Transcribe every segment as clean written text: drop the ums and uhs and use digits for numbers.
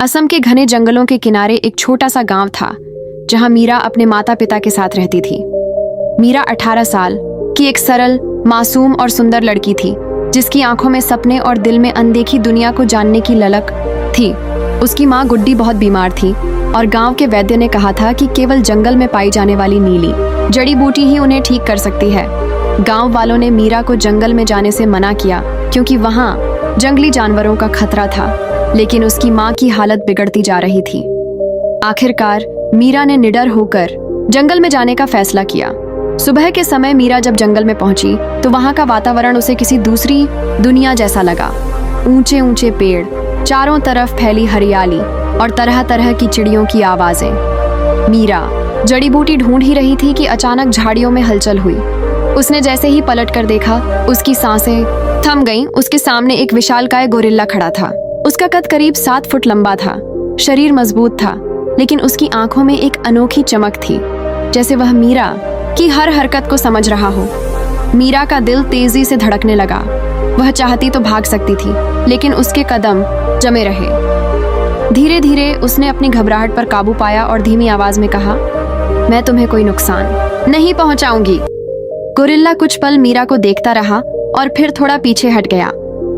असम के घने जंगलों के किनारे एक छोटा सा गांव था जहां मीरा अपने माता पिता के साथ रहती थी। मीरा 18 साल की एक सरल, मासूम और सुंदर लड़की थी जिसकी आंखों में सपने और दिल में अनदेखी दुनिया को जानने की ललक थी। उसकी माँ गुड्डी बहुत बीमार थी और गांव के वैद्य ने कहा था कि केवल जंगल में पाई जाने वाली नीली जड़ी बूटी ही उन्हें ठीक कर सकती है। गांव वालों ने मीरा को जंगल में जाने से मना किया क्योंकि वहां जंगली जानवरों का खतरा था, लेकिन उसकी माँ की हालत बिगड़ती जा रही थी। आखिरकार मीरा ने निडर होकर जंगल में जाने का फैसला किया। सुबह के समय मीरा जब जंगल में पहुंची तो वहां का वातावरण उसे किसी दूसरी दुनिया जैसा लगा। ऊंचे ऊंचे पेड़, चारों तरफ फैली हरियाली और तरह तरह की चिड़ियों की आवाजें। मीरा जड़ी बूटी ढूंढ ही रही थी कि अचानक झाड़ियों में हलचल हुई। उसने जैसे ही पलट कर देखा, उसकी सांसें थम गईं। उसके सामने एक विशालकाय गोरिल्ला खड़ा था। उसका कद करीब 7 फुट लंबा था, शरीर मजबूत था, लेकिन उसकी आंखों में एक अनोखी चमक थी, जैसे वह मीरा की हर हरकत को समझ रहा हो। मीरा का दिल तेजी से धड़कने लगा। वह चाहती तो भाग सकती थी, लेकिन उसके कदम जमे रहे। धीरे धीरे उसने अपनी घबराहट पर काबू पाया और धीमी आवाज में कहा, मैं तुम्हें कोई नुकसान नहीं पहुंचाऊंगी। गोरिल्ला कुछ पल मीरा को देखता रहा और फिर थोड़ा पीछे हट गया,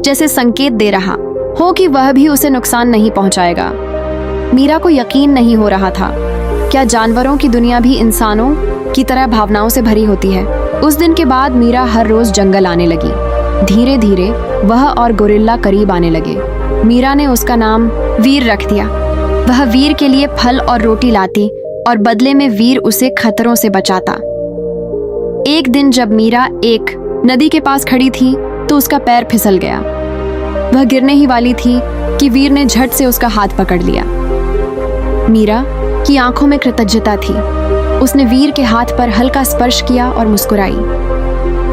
जैसे संकेत दे रहा हो कि वह भी उसे नुकसान नहीं पहुंचाएगा। मीरा को यकीन नहीं हो रहा था, क्या जानवरों की दुनिया भी इंसानों की तरह भावनाओं से भरी होती है। उस दिन के बाद मीरा हर रोज जंगल आने लगी। धीरे धीरे वह और गोरिल्ला करीब आने लगे। मीरा ने उसका नाम वीर रख दिया। वह वीर के लिए फल और रोटी लाती और बदले में वीर उसे खतरों से बचाता। एक दिन जब मीरा एक नदी के पास खड़ी थी तो उसका पैर फिसल गया। वह गिरने ही वाली थी कि वीर ने झट से उसका हाथ पकड़ लिया। मीरा की आंखों में कृतज्ञता थी। उसने वीर के हाथ पर हल्का स्पर्श किया और मुस्कुराई।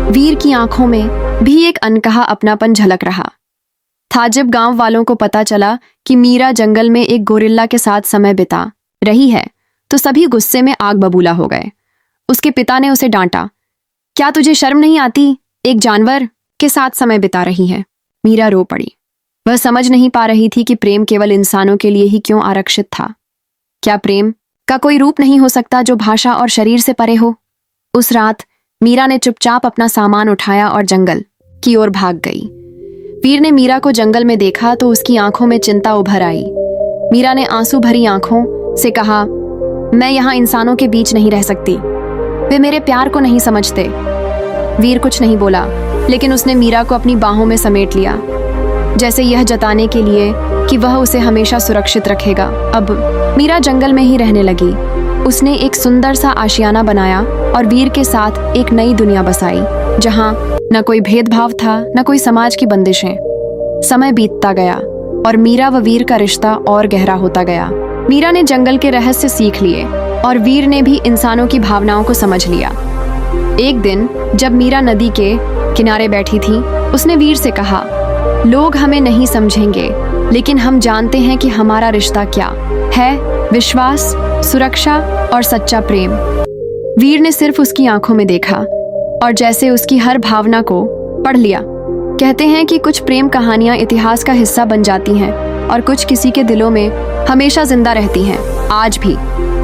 वीर की आंखों में भी एक अनकहा अपनापन झलक रहा था। जब गांव वालों को पता चला कि मीरा जंगल में एक गोरिल्ला के साथ समय बिता रही है तो सभी गुस्से में आग बबूला हो गए। उसके पिता ने उसे डांटा, क्या तुझे शर्म नहीं आती, एक जानवर के साथ समय बिता रही है। मीरा रो पड़ी। वह समझ नहीं पा रही थी कि प्रेम केवल इंसानों के लिए ही क्यों आरक्षित था। क्या प्रेम का कोई रूप नहीं हो सकता जो भाषा और शरीर से परे हो। उस रात मीरा ने चुपचाप अपना सामान उठाया और जंगल की ओर भाग गई। वीर ने मीरा को जंगल में देखा तो उसकी आंखों में चिंता उभर आई। मीरा ने आंसू भरी आंखों से कहा, मैं यहाँ इंसानों के बीच नहीं रह सकती, वे मेरे प्यार को नहीं समझते। वीर कुछ नहीं बोला, लेकिन उसने मीरा को अपनी बाहों में समेट लिया, जैसे यह जताने के लिए कि वह उसे हमेशा सुरक्षित रखेगा। अब मीरा जंगल में ही रहने लगी। उसने एक सुंदर सा आशियाना बनाया और वीर के साथ एक नई दुनिया बसाई, जहां न कोई भेदभाव था, न कोई समाज की बंदिशें। समय बीतता गया और मीरा व वीर का रिश्ता और गहरा होता गया। मीरा ने जंगल के रहस्य सीख लिए और वीर ने भी इंसानों की भावनाओं को समझ लिया। एक दिन जब मीरा नदी के किनारे बैठी थी, उसने वीर से कहा, लोग हमें नहीं समझेंगे, लेकिन हम जानते हैं कि हमारा रिश्ता क्या है, विश्वास, सुरक्षा और सच्चा प्रेम। वीर ने सिर्फ उसकी आंखों में देखा और जैसे उसकी हर भावना को पढ़ लिया। कहते हैं कि कुछ प्रेम कहानियां इतिहास का हिस्सा बन जाती हैं और कुछ किसी के दिलों में हमेशा जिंदा रहती हैं। आज भी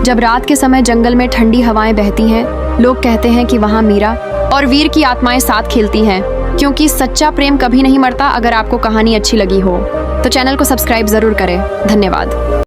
जब रात के समय जंगल में ठंडी हवाएं बहती हैं, लोग कहते हैं कि वहां मीरा और वीर की आत्माएं साथ खेलती हैं, क्योंकि सच्चा प्रेम कभी नहीं मरता। अगर आपको कहानी अच्छी लगी हो तो चैनल को सब्सक्राइब जरूर करें। धन्यवाद।